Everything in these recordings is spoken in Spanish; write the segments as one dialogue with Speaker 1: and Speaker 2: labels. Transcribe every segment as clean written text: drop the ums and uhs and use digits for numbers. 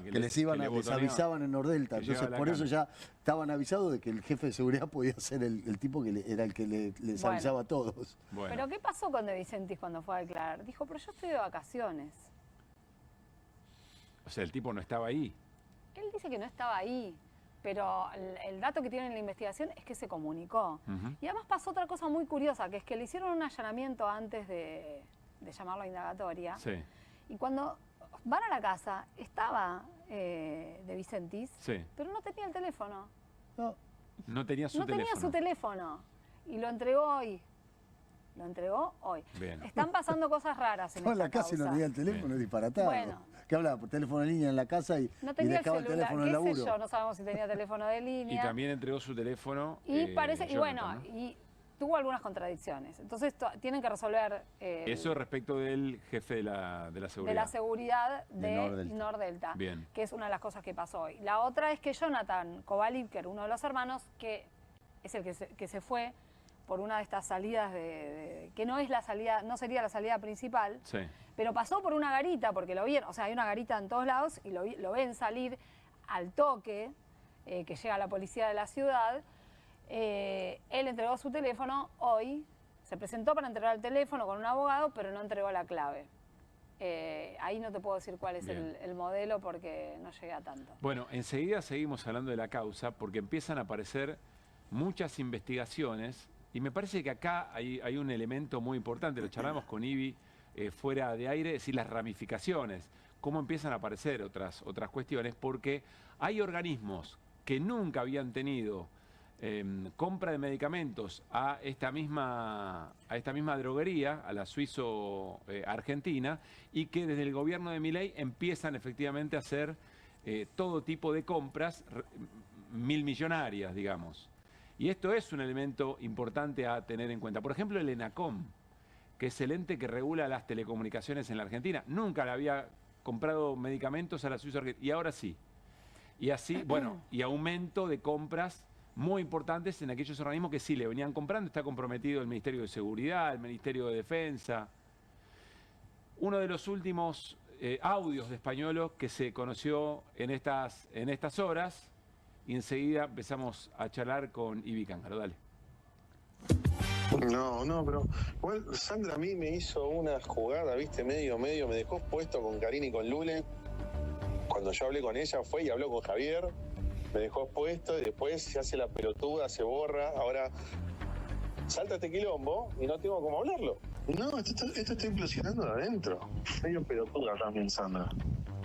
Speaker 1: que les avisaban en Nordelta. Entonces, por eso ya estaban avisados de que el jefe de seguridad podía ser el tipo que era el que les avisaba a todos.
Speaker 2: Bueno. Pero ¿qué pasó con De Vicentis cuando fue a declarar? Dijo, pero yo estoy de vacaciones.
Speaker 3: O sea, el tipo no estaba ahí.
Speaker 2: Él dice que no estaba ahí, pero el dato que tiene en la investigación es que se comunicó. Y además pasó otra cosa muy curiosa, que es que le hicieron un allanamiento antes de llamarlo a indagatoria.
Speaker 3: Sí.
Speaker 2: Y cuando van a la casa, estaba De Vicentis, pero no tenía el teléfono.
Speaker 3: No tenía su teléfono.
Speaker 2: No tenía su teléfono. Y lo entregó hoy. Lo entregó hoy.
Speaker 3: Bien.
Speaker 2: Están pasando cosas raras en
Speaker 1: la casa y no tenía el teléfono, es disparatado.
Speaker 2: Bueno.
Speaker 1: Que hablaba por teléfono de línea en la casa y
Speaker 2: no tenía
Speaker 1: dejaba el teléfono en el laburo.
Speaker 2: ¿Qué sé yo? No sabemos si tenía teléfono de línea.
Speaker 3: Y también entregó su teléfono.
Speaker 2: Y parece, y bueno, ¿no? Y tuvo algunas contradicciones. Entonces tienen que resolver...
Speaker 3: eso respecto del jefe de la seguridad.
Speaker 2: De la seguridad de Nordelta.
Speaker 3: Bien.
Speaker 2: Que es una de las cosas que pasó hoy. La otra es que Jonathan Kovalipker, uno de los hermanos, que es el que se fue por una de estas salidas que no es la salida, no sería la salida principal, pero pasó por una garita, porque lo vieron, o sea, hay una garita en todos lados y lo ven salir al toque, que llega la policía de la ciudad. Él entregó su teléfono hoy, se presentó para entregar el teléfono con un abogado, pero no entregó la clave. Ahí no te puedo decir cuál es el modelo porque no llegué a tanto.
Speaker 3: Bueno, enseguida seguimos hablando de la causa porque empiezan a aparecer muchas investigaciones y me parece que acá hay un elemento muy importante, lo charlamos con Ivi fuera de aire, es decir, las ramificaciones, cómo empiezan a aparecer otras cuestiones, porque hay organismos que nunca habían tenido compra de medicamentos a esta misma droguería, a la suizo-argentina, y que desde el gobierno de Milei empiezan efectivamente a hacer todo tipo de compras milmillonarias, digamos. Y esto es un elemento importante a tener en cuenta. Por ejemplo, el ENACOM, que es el ente que regula las telecomunicaciones en la Argentina. Nunca le había comprado medicamentos a la suizo-argentina, y ahora sí. Y así, bueno, y aumento de compras muy importantes en aquellos organismos que sí le venían comprando. Está comprometido el Ministerio de Seguridad, el Ministerio de Defensa. Uno de los últimos audios de Españolo que se conoció en estas horas, y enseguida empezamos a charlar con Ivi Cángaro. Dale.
Speaker 4: No, pero igual Sandra a mí me hizo una jugada, viste, medio, me dejó puesto con Karina y con Lule. Cuando yo hablé con ella fue y habló con Javier, me dejó puesto y después se hace la pelotuda, se borra. Ahora salta este quilombo y no tengo cómo hablarlo. No, esto está implosionando de adentro. Medio pelotuda también, Sandra.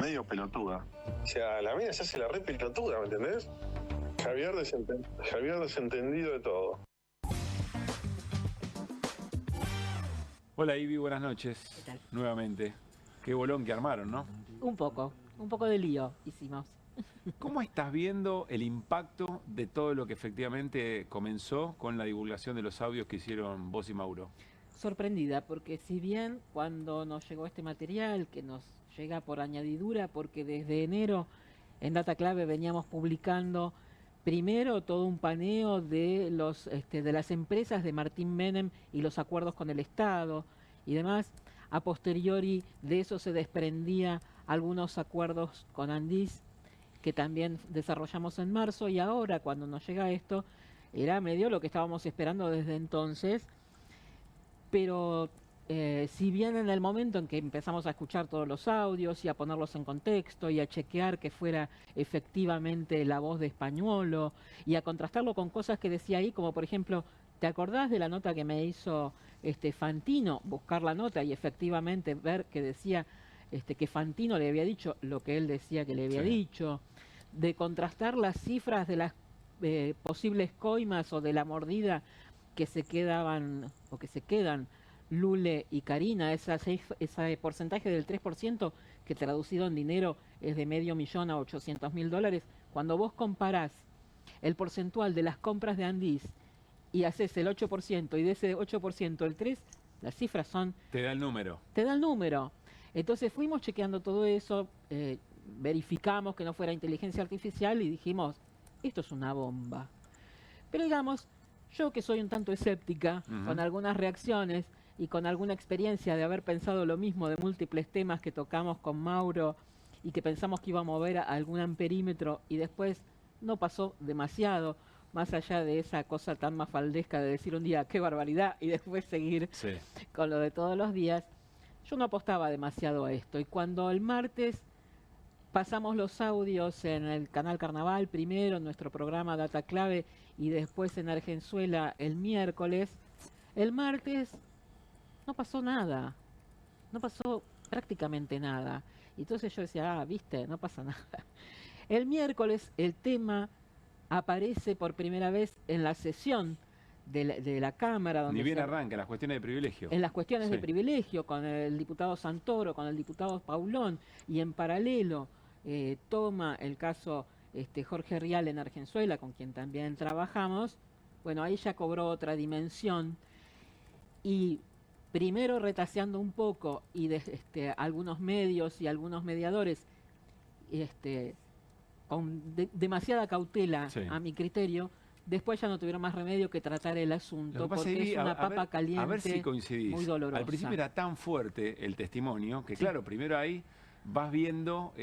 Speaker 4: Medio pelotuda. O sea, la mía se hace la re pelotuda, ¿me entendés? Javier desentendido de todo.
Speaker 3: Hola Ivi, buenas noches.
Speaker 5: ¿Qué tal?
Speaker 3: Nuevamente. Qué bolón que armaron, ¿no?
Speaker 5: Un poco de lío hicimos.
Speaker 3: ¿Cómo estás viendo el impacto de todo lo que efectivamente comenzó con la divulgación de los audios que hicieron vos y Mauro?
Speaker 5: Sorprendida, porque si bien cuando nos llegó este material, que nos llega por añadidura, porque desde enero en Data Clave veníamos publicando primero todo un paneo de las empresas de Martín Menem y los acuerdos con el Estado y demás. A posteriori de eso se desprendía algunos acuerdos con Andis que también desarrollamos en marzo, y ahora cuando nos llega esto era medio lo que estábamos esperando desde entonces, pero si bien en el momento en que empezamos a escuchar todos los audios y a ponerlos en contexto y a chequear que fuera efectivamente la voz de Españolo y a contrastarlo con cosas que decía ahí, como por ejemplo, ¿te acordás de la nota que me hizo Fantino? Buscar la nota y efectivamente ver que decía que Fantino le había dicho lo que él decía que le había dicho, de contrastar las cifras de las posibles coimas o de la mordida que se quedaban o que se quedan Lule y Karina, ese porcentaje del 3% que traducido en dinero es de $500.000 a $800.000. Cuando vos comparás el porcentual de las compras de Andis y haces el 8% y de ese 8% el 3%, las cifras son...
Speaker 3: Te da el número.
Speaker 5: Te da el número. Entonces fuimos chequeando todo eso, verificamos que no fuera inteligencia artificial y dijimos, esto es una bomba. Pero digamos, yo que soy un tanto escéptica, con algunas reacciones y con alguna experiencia de haber pensado lo mismo de múltiples temas que tocamos con Mauro y que pensamos que iba a mover a algún amperímetro y después no pasó demasiado, más allá de esa cosa tan mafaldesca de decir un día qué barbaridad y después seguir con lo de todos los días, yo no apostaba demasiado a esto. Y cuando el martes pasamos los audios en el canal Carnaval, primero en nuestro programa Data Clave y después en Argenzuela el miércoles, el martes no pasó nada, no pasó prácticamente nada. Y entonces yo decía, viste, no pasa nada. El miércoles el tema aparece por primera vez en la sesión de la Cámara. Donde
Speaker 3: ni bien arranca, las cuestiones de privilegio.
Speaker 5: En las cuestiones de privilegio, con el diputado Santoro, con el diputado Paulón, y en paralelo toma el caso Jorge Rial en Argenzuela, con quien también trabajamos. Bueno, ahí ya cobró otra dimensión. Y primero retaseando un poco, y algunos medios y algunos mediadores, con demasiada cautela a mi criterio, después ya no tuvieron más remedio que tratar el asunto, porque es una papa caliente,
Speaker 3: a ver si coincidís.
Speaker 5: Muy dolorosa.
Speaker 3: Al principio era tan fuerte el testimonio que, claro, primero ahí vas viendo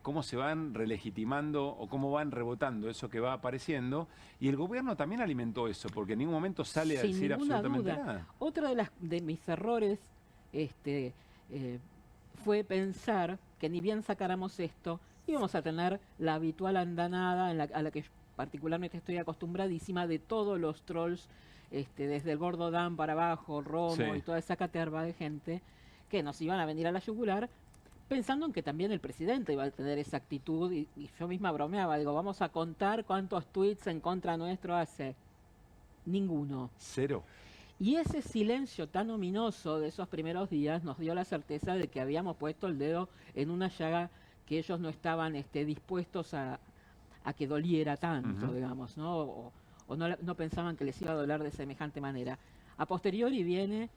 Speaker 3: cómo se van relegitimando o cómo van rebotando eso que va apareciendo, y el gobierno también alimentó eso, porque en ningún momento sale a decir absolutamente nada.
Speaker 5: Otro de mis errores fue pensar que ni bien sacáramos esto, íbamos a tener la habitual andanada a la que particularmente estoy acostumbradísima, de todos los trolls, desde el Gordo Dan para abajo, Romo y toda esa caterva de gente, que nos iban a venir a la yugular, pensando en que también el presidente iba a tener esa actitud, y yo misma bromeaba, digo, vamos a contar cuántos tweets en contra nuestro hace. Ninguno.
Speaker 3: Cero.
Speaker 5: Y ese silencio tan ominoso de esos primeros días nos dio la certeza de que habíamos puesto el dedo en una llaga que ellos no estaban dispuestos a que doliera tanto, digamos, ¿no? O no pensaban que les iba a doler de semejante manera. A posteriori viene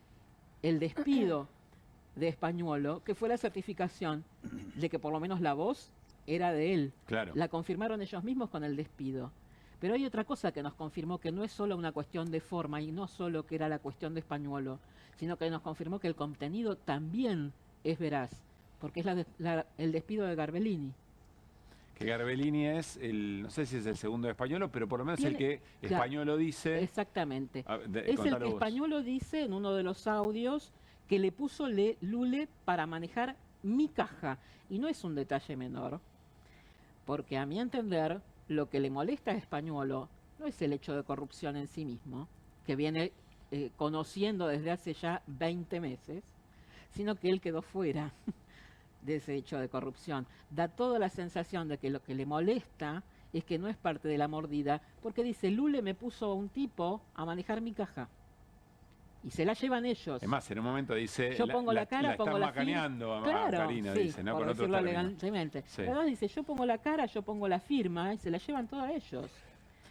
Speaker 5: el despido de Españuolo, que fue la certificación de que por lo menos la voz era de él.
Speaker 3: Claro.
Speaker 5: La confirmaron ellos mismos con el despido. Pero hay otra cosa que nos confirmó, que no es solo una cuestión de forma y no solo que era la cuestión de Españuolo, sino que nos confirmó que el contenido también es veraz, porque es el despido de Garbellini.
Speaker 3: Que Garbellini es no sé si es el segundo de Españuolo, pero por lo menos el que Españuolo dice.
Speaker 5: Exactamente. Es el que Españuolo dice en uno de los audios que le puso Lule para manejar mi caja. Y no es un detalle menor, porque a mi entender, lo que le molesta a Españuolo no es el hecho de corrupción en sí mismo, que viene conociendo desde hace ya 20 meses, sino que él quedó fuera de ese hecho de corrupción. Da toda la sensación de que lo que le molesta es que no es parte de la mordida, porque dice, Lule me puso a un tipo a manejar mi caja. Y se la llevan ellos.
Speaker 3: Es más, en un momento dice,
Speaker 5: yo pongo la cara, pongo la firma.
Speaker 3: A Karina, dice, ¿no?
Speaker 5: Por
Speaker 3: con otro
Speaker 5: decirlo elegantemente. Pero dice, yo pongo la cara, yo pongo la firma, y se la llevan todos ellos.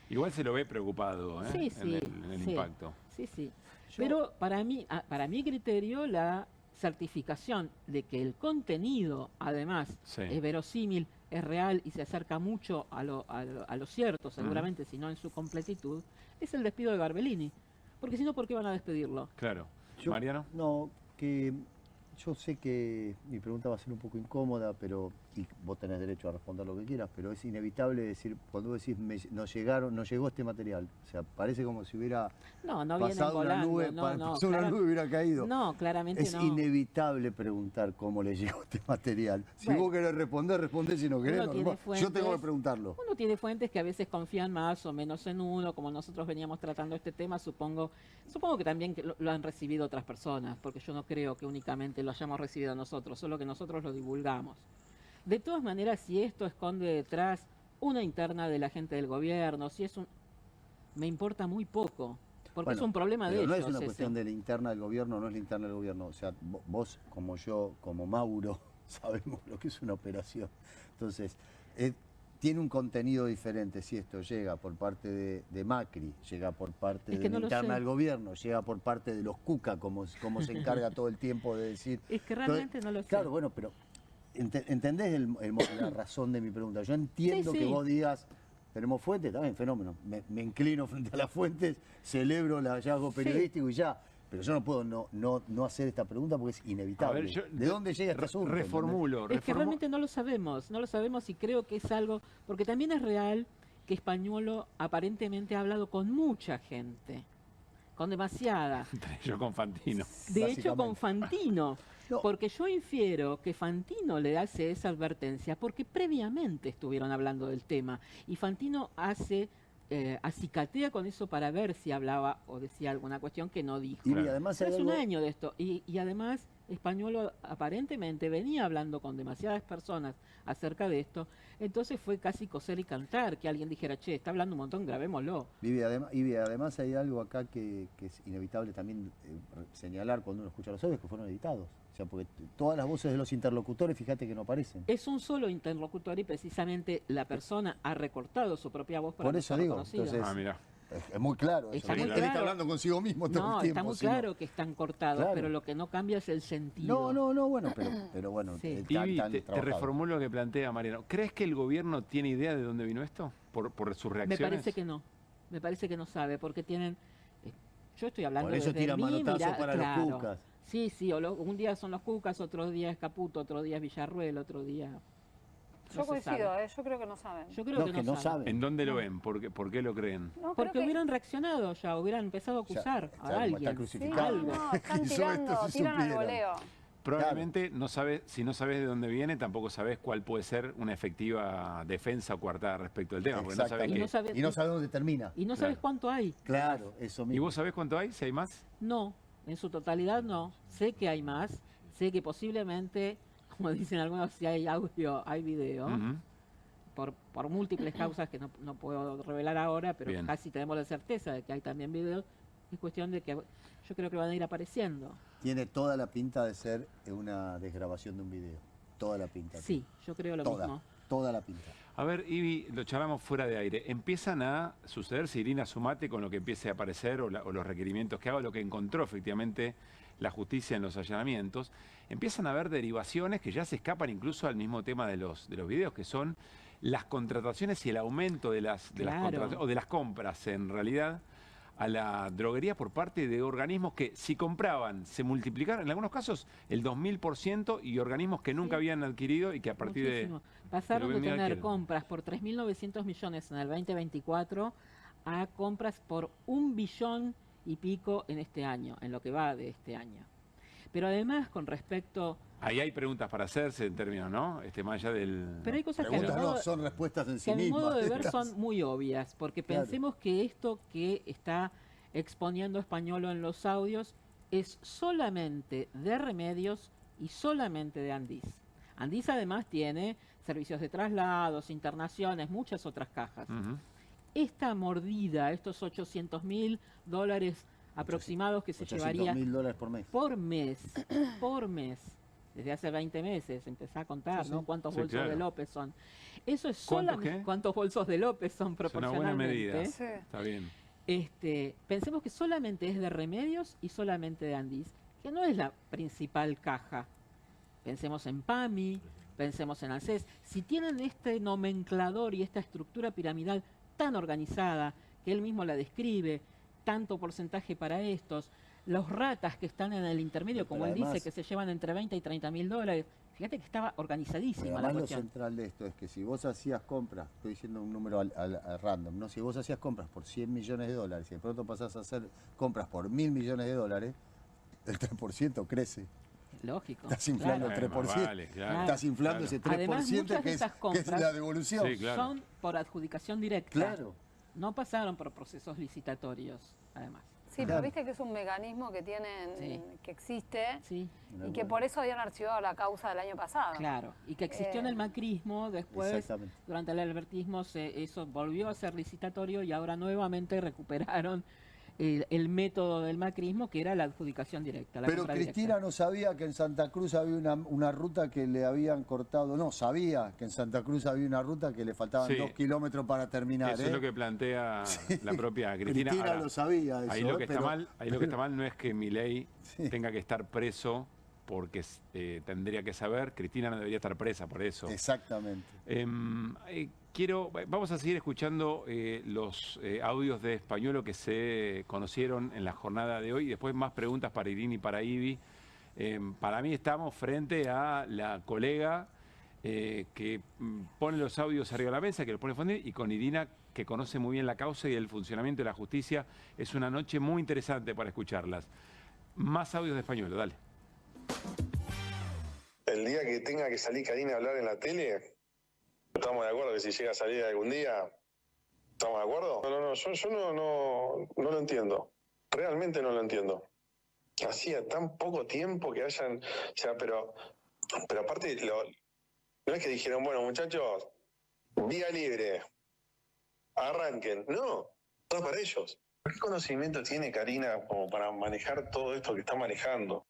Speaker 3: Igual se lo ve preocupado,
Speaker 5: en
Speaker 3: el impacto.
Speaker 5: Sí. Pero para mi criterio, la certificación de que el contenido, además, es verosímil, es real y se acerca mucho a lo cierto, seguramente, si no en su completitud, es el despido de Garbellini. Porque si no, ¿por qué van a despedirlo?
Speaker 3: Claro. ¿Mariano?
Speaker 1: No, que yo sé que mi pregunta va a ser un poco incómoda, pero y vos tenés derecho a responder lo que quieras, pero es inevitable decir, cuando vos decís, no llegó este material, o sea, parece como si hubiera pasado una nube, una nube hubiera caído.
Speaker 5: No, claramente
Speaker 1: es inevitable preguntar cómo le llegó este material. Si vos querés responder, respondé, si no querés, yo tengo que preguntarlo.
Speaker 5: Uno tiene fuentes que a veces confían más o menos en uno, como nosotros veníamos tratando este tema, supongo que también lo han recibido otras personas, porque yo no creo que únicamente lo hayamos recibido nosotros, solo que nosotros lo divulgamos. De todas maneras, si esto esconde detrás una interna de la gente del gobierno, si es me importa muy poco, porque es un problema de ellos.
Speaker 1: No es una cuestión de la interna del gobierno, no es la interna del gobierno. O sea, vos, como yo, como Mauro, sabemos lo que es una operación. Entonces, tiene un contenido diferente si esto llega por parte de Macri, llega por parte de la interna del gobierno, llega por parte de los Cuca, como se encarga todo el tiempo de decir.
Speaker 5: Es que realmente no lo sé.
Speaker 1: Claro, bueno, pero ¿entendés la razón de mi pregunta? Yo entiendo que vos digas, tenemos fuentes, también fenómeno. Me inclino frente a las fuentes, celebro el hallazgo periodístico y ya. Pero yo no puedo no hacer esta pregunta porque es inevitable.
Speaker 3: A ver, yo
Speaker 1: ¿De dónde llega este asunto?
Speaker 3: reformulo.
Speaker 5: Es que realmente no lo sabemos y creo que es algo, porque también es real que Españolo aparentemente ha hablado con mucha gente, con demasiada.
Speaker 3: Yo con Fantino.
Speaker 5: De hecho, con
Speaker 1: Básicamente.
Speaker 5: Fantino.
Speaker 1: No.
Speaker 5: Porque yo infiero que Fantino le hace esa advertencia porque previamente estuvieron hablando del tema. Y Fantino acicatea con eso para ver si hablaba o decía alguna cuestión que no dijo.
Speaker 1: Y
Speaker 3: Claro.
Speaker 1: además
Speaker 5: Pero
Speaker 1: hay
Speaker 5: es un
Speaker 1: algo-
Speaker 5: año de esto. Y además, Españolo aparentemente venía hablando con demasiadas personas acerca de esto. Entonces fue casi coser y cantar que alguien dijera, che, está hablando un montón, grabémoslo.
Speaker 1: Vivi, además hay algo acá que es inevitable también señalar cuando uno escucha los audios que fueron editados. O sea, porque todas las voces de los interlocutores, fíjate que no aparecen.
Speaker 5: Es un solo interlocutor y precisamente la persona ha recortado su propia voz para
Speaker 1: Por
Speaker 5: no
Speaker 1: eso
Speaker 5: ser
Speaker 1: digo,
Speaker 5: reconocido.
Speaker 1: entonces-
Speaker 3: Ah, mira.
Speaker 1: Es muy claro eso.
Speaker 5: Está
Speaker 1: Él
Speaker 5: muy
Speaker 1: está
Speaker 5: claro.
Speaker 1: hablando consigo mismo todo
Speaker 5: No,
Speaker 1: el tiempo.
Speaker 5: está muy
Speaker 1: si no-
Speaker 5: claro que están cortados,
Speaker 1: Claro.
Speaker 5: pero lo que no cambia es el sentido.
Speaker 1: No, bueno, pero bueno,
Speaker 5: Sí.
Speaker 3: Ivi,
Speaker 1: tan
Speaker 3: te
Speaker 1: trabajado.
Speaker 3: reformulo lo que plantea Mariano. ¿Crees que el gobierno tiene idea de dónde vino esto? ¿Por sus
Speaker 5: Me
Speaker 3: reacciones?
Speaker 5: parece que no. Me parece que no sabe, porque tienen... yo estoy hablando
Speaker 1: Por eso
Speaker 5: desde
Speaker 1: tira
Speaker 5: mi
Speaker 1: manotazo
Speaker 5: mirada,
Speaker 1: para
Speaker 5: claro.
Speaker 1: los Cucas.
Speaker 5: Sí, un día son los Cucas, otro día es Caputo, otro día es Villarruel, otro día...
Speaker 2: Yo
Speaker 5: no se
Speaker 2: coincido,
Speaker 5: sabe.
Speaker 2: yo creo que no saben.
Speaker 5: Yo creo que no saben.
Speaker 3: ¿En dónde lo ven? ¿Por qué lo creen?
Speaker 2: No, creo
Speaker 5: Porque
Speaker 2: que-
Speaker 5: hubieran reaccionado ya, hubieran empezado a acusar
Speaker 1: Ya,
Speaker 5: a
Speaker 1: como está
Speaker 5: alguien.
Speaker 2: Sí,
Speaker 1: crucificado.
Speaker 5: algo.
Speaker 2: no, están
Speaker 1: Hizo
Speaker 2: tirando,
Speaker 1: esto si
Speaker 2: tiran al
Speaker 1: supieran.
Speaker 2: voleo.
Speaker 3: Probablemente no sabes, si no sabes de dónde viene, tampoco sabes cuál puede ser una efectiva defensa o coartada respecto del tema. Porque no sabes
Speaker 5: Y
Speaker 3: qué.
Speaker 5: no sabes-
Speaker 1: Y no sabe dónde termina.
Speaker 5: Y no sabes
Speaker 3: Claro.
Speaker 5: cuánto hay.
Speaker 1: Claro, eso mismo.
Speaker 3: ¿Y vos sabés cuánto hay? ¿Si hay más?
Speaker 5: No, en su totalidad no. Sé que hay más. Sé que posiblemente, como dicen algunos, si hay audio, hay video.
Speaker 3: Ujú.
Speaker 5: Por múltiples causas que no puedo revelar ahora, pero
Speaker 3: Bien.
Speaker 5: casi tenemos la certeza de que hay también videos. Es cuestión de que yo creo que van a ir apareciendo.
Speaker 1: Tiene toda la pinta de ser una desgrabación de un video. Toda la pinta.
Speaker 5: Sí, yo creo lo
Speaker 1: toda,
Speaker 5: mismo.
Speaker 1: toda la pinta.
Speaker 3: A ver, Ivi, lo charlamos fuera de aire. Empiezan a sucederse, Irina, sumate con lo que empiece a aparecer o los requerimientos que haga, lo que encontró efectivamente la justicia en los allanamientos. Empiezan a haber derivaciones que ya se escapan incluso al mismo tema de los videos, que son las contrataciones y el aumento de las
Speaker 5: Claro.
Speaker 3: contrataciones, o de las compras en realidad, a la droguería por parte de organismos que si compraban se multiplicaron, en algunos casos el 2000%, y organismos que nunca habían adquirido y que a partir
Speaker 5: Muchísimo. Pasaron
Speaker 3: lo
Speaker 5: de
Speaker 3: vendían
Speaker 5: tener
Speaker 3: que-
Speaker 5: compras por 3.900 millones en el 2024 a compras por 1 billón y pico en este año, en lo que va de este año. Pero además, con respecto...
Speaker 3: Ahí hay preguntas para hacerse en términos, ¿no? Más allá del...
Speaker 5: Pero hay cosas que a mi
Speaker 1: Preguntas
Speaker 5: modo-
Speaker 1: no, son respuestas en
Speaker 5: que
Speaker 1: sí
Speaker 5: a mi
Speaker 1: mismas.
Speaker 5: modo de ver
Speaker 1: estas.
Speaker 5: son muy obvias, porque
Speaker 1: Claro.
Speaker 5: pensemos que esto que está exponiendo Españolo en los audios es solamente de Remedios y solamente de Andis. Andis además tiene servicios de traslados, internaciones, muchas otras cajas.
Speaker 3: Ujú.
Speaker 5: Esta mordida, estos $800.000 aproximados que se llevaría
Speaker 1: $800.000 por mes.
Speaker 5: por mes, desde hace 20 meses, empezá a contar,
Speaker 1: Sí,
Speaker 5: ¿no?
Speaker 1: sí.
Speaker 5: ¿Cuántos
Speaker 3: Sí,
Speaker 5: bolsos
Speaker 3: claro.
Speaker 5: de López son? Eso es
Speaker 3: ¿Cuántos
Speaker 5: solamente
Speaker 3: qué?
Speaker 5: cuántos bolsos de López son
Speaker 3: Es una buena
Speaker 5: proporcionalmente.
Speaker 3: medida.
Speaker 2: Sí.
Speaker 3: Está bien.
Speaker 5: Pensemos que solamente es de Remedios y solamente de Andis, que no es la principal caja. Pensemos en PAMI, pensemos en ANSES. Si tienen este nomenclador y esta estructura piramidal tan organizada, que él mismo la describe, tanto porcentaje para estos, los ratas que están en el intermedio, como
Speaker 1: Pero
Speaker 5: él dice,
Speaker 1: además-
Speaker 5: que se llevan entre 20 y 30 mil dólares, fíjate que estaba
Speaker 1: Pero
Speaker 5: organizadísima la
Speaker 1: además lo
Speaker 5: cuestión.
Speaker 1: central de esto es que si vos hacías compras, estoy diciendo un número al random, ¿no? Si vos hacías compras por 100 millones de dólares y de pronto pasás a hacer compras por 1.000 millones de dólares, el 3% crece.
Speaker 5: Lógico.
Speaker 1: Estás inflando
Speaker 5: claro.
Speaker 1: el 3%.
Speaker 3: Vale, claro.
Speaker 1: Estás inflando
Speaker 3: Claro.
Speaker 1: ese
Speaker 5: Además,
Speaker 1: 3%
Speaker 5: muchas
Speaker 1: que
Speaker 5: de
Speaker 1: es,
Speaker 5: esas
Speaker 1: que es
Speaker 5: compras
Speaker 1: la devolución.
Speaker 3: Sí, claro.
Speaker 5: Son por adjudicación directa.
Speaker 1: Claro.
Speaker 5: No pasaron por procesos licitatorios, además.
Speaker 2: Sí,
Speaker 1: Claro.
Speaker 2: pero viste que es un mecanismo que tienen,
Speaker 5: Sí.
Speaker 2: que existe
Speaker 5: Sí,
Speaker 2: y que por eso habían archivado la causa del año pasado.
Speaker 5: claro. Y que existió en el macrismo, después,
Speaker 1: Exactamente.
Speaker 5: durante el albertismo, eso volvió a ser licitatorio y ahora nuevamente recuperaron el método del macrismo, que era la adjudicación directa. La
Speaker 1: Pero
Speaker 5: compra
Speaker 1: Cristina
Speaker 5: directa.
Speaker 1: no sabía que en Santa Cruz había una ruta que le habían cortado. No, sabía que en Santa Cruz había una ruta que le faltaban
Speaker 3: Sí.
Speaker 1: 2 kilómetros para terminar.
Speaker 3: Eso
Speaker 1: ¿eh?
Speaker 3: es lo que plantea la propia Cristina.
Speaker 1: Cristina
Speaker 3: Ahora,
Speaker 1: lo sabía eso,
Speaker 3: ahí lo que
Speaker 1: pero-
Speaker 3: está mal no es que Milei
Speaker 1: Sí.
Speaker 3: tenga que estar preso porque tendría que saber. Cristina no debería estar presa por eso.
Speaker 1: Exactamente.
Speaker 3: Vamos a seguir escuchando los audios de Españolo que se conocieron en la jornada de hoy. Después más preguntas para Irina y para Ivi. Para mí estamos frente a la colega que pone los audios arriba de la mesa, que los pone a difundir, y con Irina, que conoce muy bien la causa y el funcionamiento de la justicia. Es una noche muy interesante para escucharlas. Más audios de Españolo, dale.
Speaker 4: El día que tenga que salir Karina a hablar en la tele, ¿estamos de acuerdo que si llega a salir algún día, estamos de acuerdo? Yo no lo entiendo. Realmente no lo entiendo. Hacía tan poco tiempo que hayan... O sea, pero aparte, no es que dijeron, bueno, muchachos, vía libre, arranquen. No, todo para ellos. ¿Qué conocimiento tiene Karina como para manejar todo esto que está manejando?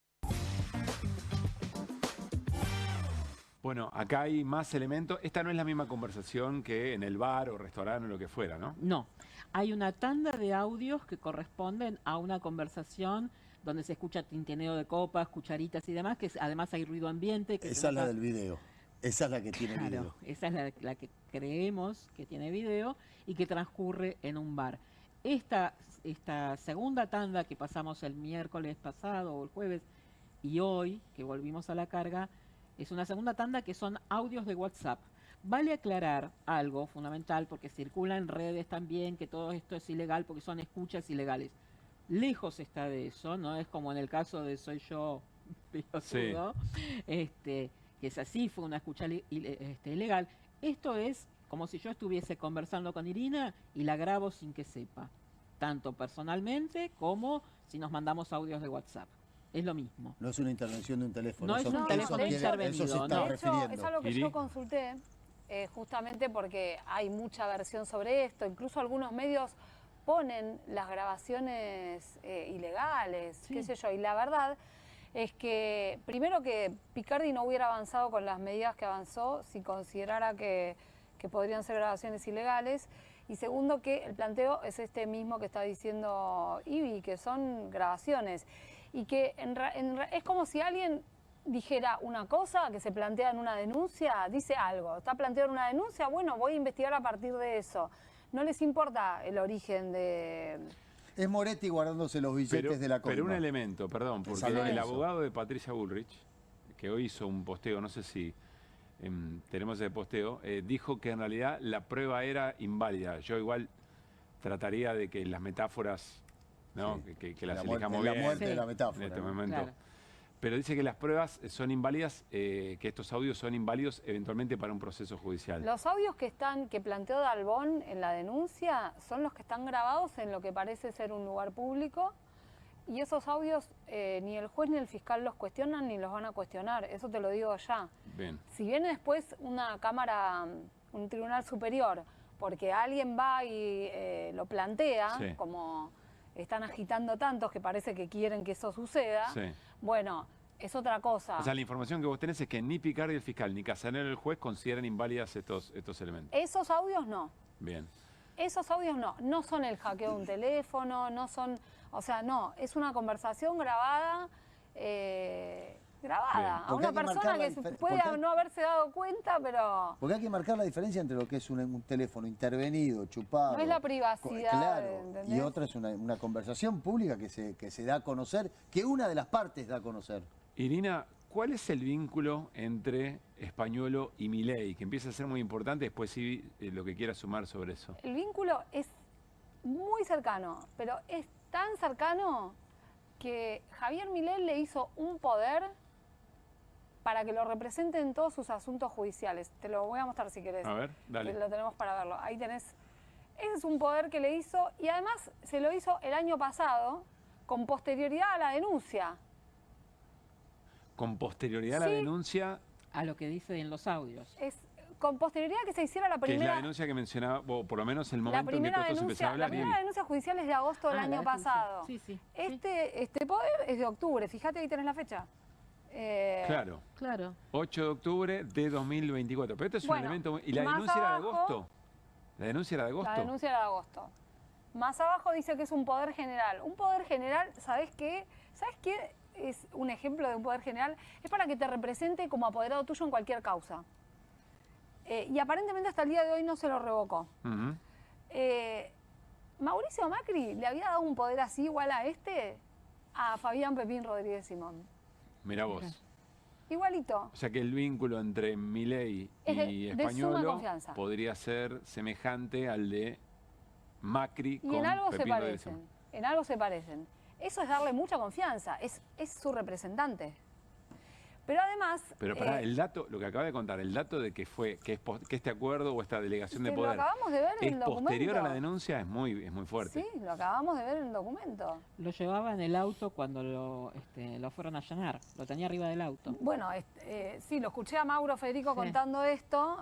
Speaker 3: Bueno, acá hay más elementos. Esta no es la misma conversación que en el bar o restaurante o lo que fuera, ¿no?
Speaker 5: No, hay una tanda de audios que corresponden a una conversación donde se escucha tintineo de copas, cucharitas y demás, que además hay ruido ambiente. Que
Speaker 1: esa es la del video. Esa es la que tiene video.
Speaker 5: Esa es la que creemos que tiene video y que transcurre en un bar. Esta segunda tanda que pasamos el miércoles pasado o el jueves y hoy, que volvimos a la carga, es una segunda tanda que son audios de WhatsApp. Vale aclarar algo fundamental porque circula en redes también que todo esto es ilegal porque son escuchas ilegales. Lejos está de eso, no es como en el caso de Soy Yo, pelotudo, que es así, fue una escucha ilegal. Esto es como si yo estuviese conversando con Irina y la grabo sin que sepa, tanto personalmente como si nos mandamos audios de WhatsApp. Es lo mismo.
Speaker 1: No es una intervención de un teléfono.
Speaker 5: No es un teléfono intervenido.
Speaker 1: Eso se está
Speaker 5: ¿no?
Speaker 1: refiriendo.
Speaker 2: De hecho, es algo que yo consulté, justamente porque hay mucha versión sobre esto. Incluso algunos medios ponen las grabaciones ilegales, qué sé yo. Y la verdad es que, primero, que Picardi no hubiera avanzado con las medidas que avanzó si considerara que podrían ser grabaciones ilegales. Y segundo, que el planteo es este mismo que está diciendo Ivi, que son grabaciones. Y que es como si alguien dijera una cosa que se plantea en una denuncia, dice algo, está planteado en una denuncia, bueno, voy a investigar a partir de eso. No les importa el origen de...
Speaker 1: Es Moretti guardándose los billetes de la coima.
Speaker 3: Pero un elemento, perdón, porque el abogado de Patricia Bullrich, que hoy hizo un posteo, no sé si tenemos ese posteo, dijo que en realidad la prueba era inválida. Yo igual trataría de que las metáforas... ¿no?
Speaker 1: Sí.
Speaker 3: Que las
Speaker 1: elijamos bien. La muerte de la metáfora.
Speaker 3: En este momento.
Speaker 5: Claro.
Speaker 3: Pero dice que las pruebas son inválidas, que estos audios son inválidos eventualmente para un proceso judicial.
Speaker 2: Los audios que planteó Dalbón en la denuncia son los que están grabados en lo que parece ser un lugar público, y esos audios ni el juez ni el fiscal los cuestionan ni los van a cuestionar, eso te lo digo ya.
Speaker 3: Bien.
Speaker 2: Si viene después una cámara, un tribunal superior, porque alguien va y lo plantea,
Speaker 3: Sí.
Speaker 2: como están agitando tantos que parece que quieren que eso suceda,
Speaker 3: Sí.
Speaker 2: bueno, es otra cosa.
Speaker 3: O sea, la información que vos tenés es que ni Picardi el fiscal ni Casanero el juez consideran inválidas estos elementos.
Speaker 2: Esos audios no.
Speaker 3: Bien.
Speaker 2: Esos audios no son el hackeo de un teléfono, no son, o sea, no, es una conversación grabada, a
Speaker 1: Porque
Speaker 2: una
Speaker 1: hay que
Speaker 2: persona
Speaker 1: marcar
Speaker 2: que
Speaker 1: la
Speaker 2: puede
Speaker 1: porque
Speaker 2: no haberse dado cuenta, pero
Speaker 1: Porque hay que marcar la diferencia entre lo que es un teléfono intervenido, chupado.
Speaker 2: no es la privacidad,
Speaker 1: Claro,
Speaker 2: ¿entendés?
Speaker 1: y otra es una conversación pública que se da a conocer, que una de las partes da a conocer.
Speaker 3: Irina, ¿cuál es el vínculo entre Españolo y Milei? Que empieza a ser muy importante, después sí lo que quiera sumar sobre eso.
Speaker 2: El vínculo es muy cercano, pero es tan cercano que Javier Milei le hizo un poder para que lo represente en todos sus asuntos judiciales. Te lo voy a mostrar si querés.
Speaker 3: A ver, dale.
Speaker 2: Que lo tenemos para verlo. Ahí tenés. Ese es un poder que le hizo, y además se lo hizo el año pasado, con posterioridad a la denuncia.
Speaker 3: Con posterioridad a la
Speaker 2: Sí.
Speaker 3: denuncia,
Speaker 5: A lo que dice en los audios.
Speaker 2: Es con posterioridad que se hiciera la
Speaker 3: que es
Speaker 2: primera...
Speaker 3: la denuncia que mencionaba, o por lo menos el
Speaker 2: La
Speaker 3: momento en que
Speaker 2: primera
Speaker 3: todo esto se empezó a
Speaker 2: denuncia, la
Speaker 3: hablar.
Speaker 2: primera denuncia judicial es de agosto del
Speaker 5: Ah,
Speaker 2: año
Speaker 5: la denuncia.
Speaker 2: pasado.
Speaker 5: Sí, sí.
Speaker 2: Este poder es de octubre, fíjate, ahí tenés la fecha.
Speaker 3: Claro,
Speaker 5: Claro.
Speaker 3: 8 de octubre de 2024. Pero este es
Speaker 2: Bueno,
Speaker 3: un elemento... ¿Y la
Speaker 2: más
Speaker 3: denuncia era de
Speaker 2: abajo-
Speaker 3: agosto? ¿La denuncia era de agosto?
Speaker 2: La denuncia era de agosto. Más abajo dice que es un poder general. Un poder general, ¿sabés qué? ¿Sabés qué es un ejemplo de un poder general? Es para que te represente como apoderado tuyo en cualquier causa. Y aparentemente hasta el día de hoy no se lo revocó.
Speaker 3: Ujú.
Speaker 2: Mauricio Macri le había dado un poder así igual a a Fabián Pepín Rodríguez Simón.
Speaker 3: Mirá vos.
Speaker 2: Igualito.
Speaker 3: O sea que el vínculo entre Milei
Speaker 2: Es de
Speaker 3: y
Speaker 2: suma
Speaker 3: Españolo
Speaker 2: confianza.
Speaker 3: podría ser semejante al de Macri
Speaker 2: Y
Speaker 3: con
Speaker 2: en algo se
Speaker 3: Pepín Rodríguez
Speaker 2: parecen.
Speaker 3: Simón.
Speaker 2: En algo se parecen. Eso es darle mucha confianza. Es su representante. Pero además...
Speaker 3: Pero pará, el dato, lo que acaba de contar, el dato de que que este acuerdo o esta delegación de
Speaker 2: lo
Speaker 3: poder
Speaker 2: acabamos de ver en
Speaker 3: es
Speaker 2: el documento.
Speaker 3: posterior a la denuncia es muy fuerte.
Speaker 2: Sí, lo acabamos de ver en el documento.
Speaker 5: Lo llevaba en el auto cuando lo fueron a allanar. Lo tenía arriba del auto.
Speaker 2: Bueno, sí, lo escuché a Mauro Federico
Speaker 5: Sí.
Speaker 2: contando esto.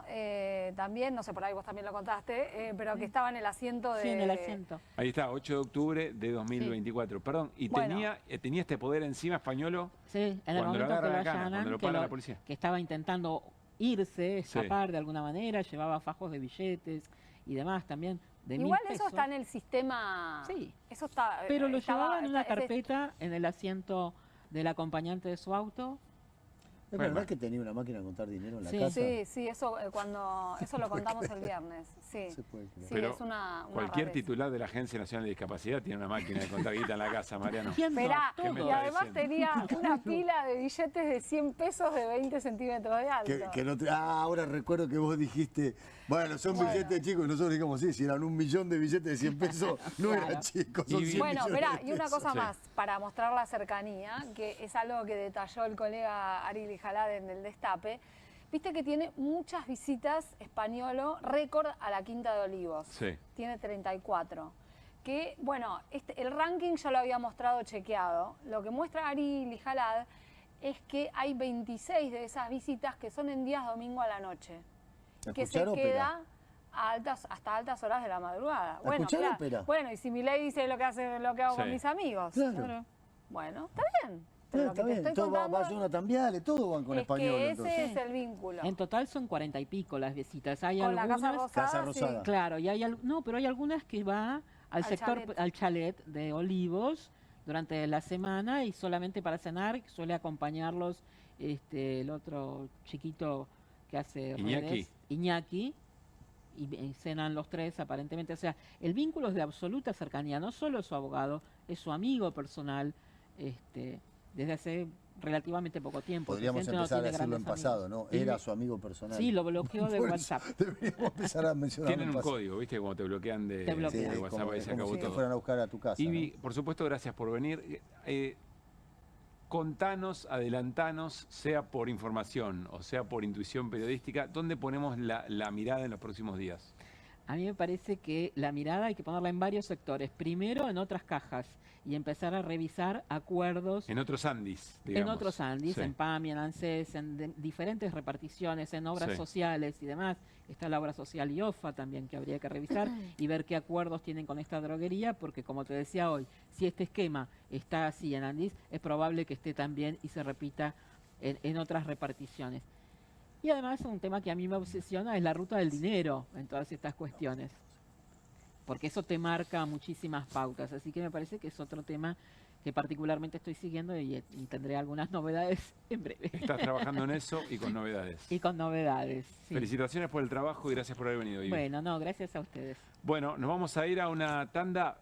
Speaker 2: También, no sé, por ahí vos también lo contaste, pero que estaba en el asiento de...
Speaker 5: Sí, en el asiento.
Speaker 3: Ahí está, 8 de octubre de 2024. Perdón, y
Speaker 2: Bueno.
Speaker 3: tenía este poder encima Españolo
Speaker 5: Sí, en el
Speaker 3: cuando lo
Speaker 5: momento que
Speaker 3: agarra
Speaker 5: lo
Speaker 3: la cana,
Speaker 5: allanan,
Speaker 3: cuando lo
Speaker 5: que,
Speaker 3: para la policía.
Speaker 5: que estaba intentando irse, escapar de alguna manera, llevaba fajos de billetes y demás también. De
Speaker 2: Igual
Speaker 5: 1000
Speaker 2: eso
Speaker 5: pesos.
Speaker 2: está en el sistema...
Speaker 5: Sí.
Speaker 2: Eso está...
Speaker 5: Pero lo llevaba en una
Speaker 2: está-
Speaker 5: carpeta en el asiento del acompañante de su auto.
Speaker 1: ¿Es
Speaker 3: Bueno.
Speaker 1: verdad que tenía una máquina de contar dinero en la
Speaker 5: Sí.
Speaker 1: casa?
Speaker 2: Sí, eso eso lo contamos el viernes. Sí,
Speaker 1: Se puede creer.
Speaker 2: sí,
Speaker 3: Pero
Speaker 2: es una
Speaker 3: cualquier
Speaker 2: rareza.
Speaker 3: titular de la Agencia Nacional de Discapacidad tiene una máquina de contar guita en la casa, Mariano.
Speaker 5: ¿Quién no?
Speaker 2: Esperá,
Speaker 3: ¿Qué me
Speaker 2: y
Speaker 3: está
Speaker 2: además
Speaker 3: diciendo?
Speaker 2: tenía una pila de billetes de 100 pesos de 20 centímetros de alto.
Speaker 1: Que no te- ahora recuerdo que vos dijiste, bueno, son billetes chicos, y nosotros dijimos, sí, si eran 1 millón de billetes de 100 pesos, no
Speaker 5: Claro.
Speaker 1: eran chicos, son
Speaker 3: Y-
Speaker 1: 100
Speaker 2: Bueno,
Speaker 1: millones
Speaker 2: verá,
Speaker 1: de
Speaker 2: y una
Speaker 1: pesos.
Speaker 2: cosa
Speaker 3: Sí.
Speaker 2: más, para mostrar la cercanía, que es algo que detalló el colega Ari Jalad en el Destape. Viste que tiene muchas visitas Españolo, récord a la Quinta de Olivos.
Speaker 3: Sí.
Speaker 2: Tiene 34. Que, bueno, el ranking ya lo había mostrado chequeado. Lo que muestra Ari Lijalad es que hay 26 de esas visitas que son en días domingo a la noche.
Speaker 1: ¿A
Speaker 2: Que se
Speaker 1: escuchar ópera?
Speaker 2: queda hasta altas horas de la madrugada.
Speaker 1: ¿A escuchar
Speaker 2: claro,
Speaker 1: ópera?
Speaker 2: bueno, y si Milei dice lo que hago
Speaker 3: Sí.
Speaker 2: con mis amigos.
Speaker 1: Claro.
Speaker 2: Bueno, está bien. Pero lo que
Speaker 1: Está
Speaker 2: te
Speaker 1: bien,
Speaker 2: estoy
Speaker 1: todo va
Speaker 2: contando
Speaker 1: a Jonathan Viale, todo van con
Speaker 2: es
Speaker 1: español.
Speaker 2: que
Speaker 1: entonces.
Speaker 2: ese es el vínculo.
Speaker 5: En total son 40 y pico las visitas. Hay
Speaker 2: Con la
Speaker 5: algunas,
Speaker 2: Casa Rosada,
Speaker 1: Casa Rosada.
Speaker 2: sí.
Speaker 5: claro, y no, pero hay algunas que va al sector,
Speaker 2: chalet.
Speaker 5: al chalet de Olivos durante la semana y solamente para cenar suele acompañarlos el otro chiquito que hace
Speaker 3: Iñaki.
Speaker 5: redes, Iñaki, y cenan los tres aparentemente. O sea, el vínculo es de absoluta cercanía, no solo es su abogado, es su amigo personal, desde hace relativamente poco tiempo. El
Speaker 1: Podríamos
Speaker 5: presidente no
Speaker 1: empezar a
Speaker 5: tiene
Speaker 1: decirlo en
Speaker 5: grandes
Speaker 1: pasado,
Speaker 5: amigos.
Speaker 1: ¿no? Era su amigo personal.
Speaker 5: Sí, lo bloqueó de
Speaker 1: Por eso
Speaker 5: WhatsApp.
Speaker 1: Deberíamos empezar a mencionarlo
Speaker 3: Tienen
Speaker 1: en
Speaker 3: un
Speaker 1: pasado.
Speaker 3: código, ¿viste? Como te bloquean
Speaker 5: Te bloquean.
Speaker 3: de
Speaker 1: Sí,
Speaker 3: WhatsApp, ahí se
Speaker 1: como
Speaker 3: acabó
Speaker 1: si te
Speaker 3: todo.
Speaker 1: fueran a buscar a tu casa.
Speaker 3: Ivy,
Speaker 1: ¿no?
Speaker 3: por supuesto, gracias por venir. Contanos, adelantanos, sea por información o sea por intuición periodística, ¿dónde ponemos la mirada en los próximos días?
Speaker 5: A mí me parece que la mirada hay que ponerla en varios sectores. Primero en otras cajas y empezar a revisar acuerdos
Speaker 3: En otros Andis, digamos.
Speaker 5: en otros Andis,
Speaker 3: Sí.
Speaker 5: en PAMI, en ANSES, en diferentes reparticiones, en obras
Speaker 3: Sí.
Speaker 5: sociales y demás. Está la obra social IOFA también que habría que revisar y ver qué acuerdos tienen con esta droguería, porque como te decía hoy, si este esquema está así en Andis, es probable que esté también y se repita en otras reparticiones. Y además un tema que a mí me obsesiona es la ruta del dinero en todas estas cuestiones, porque eso te marca muchísimas pautas, así que me parece que es otro tema que particularmente estoy siguiendo y tendré algunas novedades en breve.
Speaker 3: Estás trabajando en eso y con novedades.
Speaker 5: Y con novedades. Sí.
Speaker 3: Felicitaciones por el trabajo y gracias por haber venido, Ivy.
Speaker 5: Bueno, no, gracias a ustedes.
Speaker 3: Bueno, nos vamos a ir a una tanda.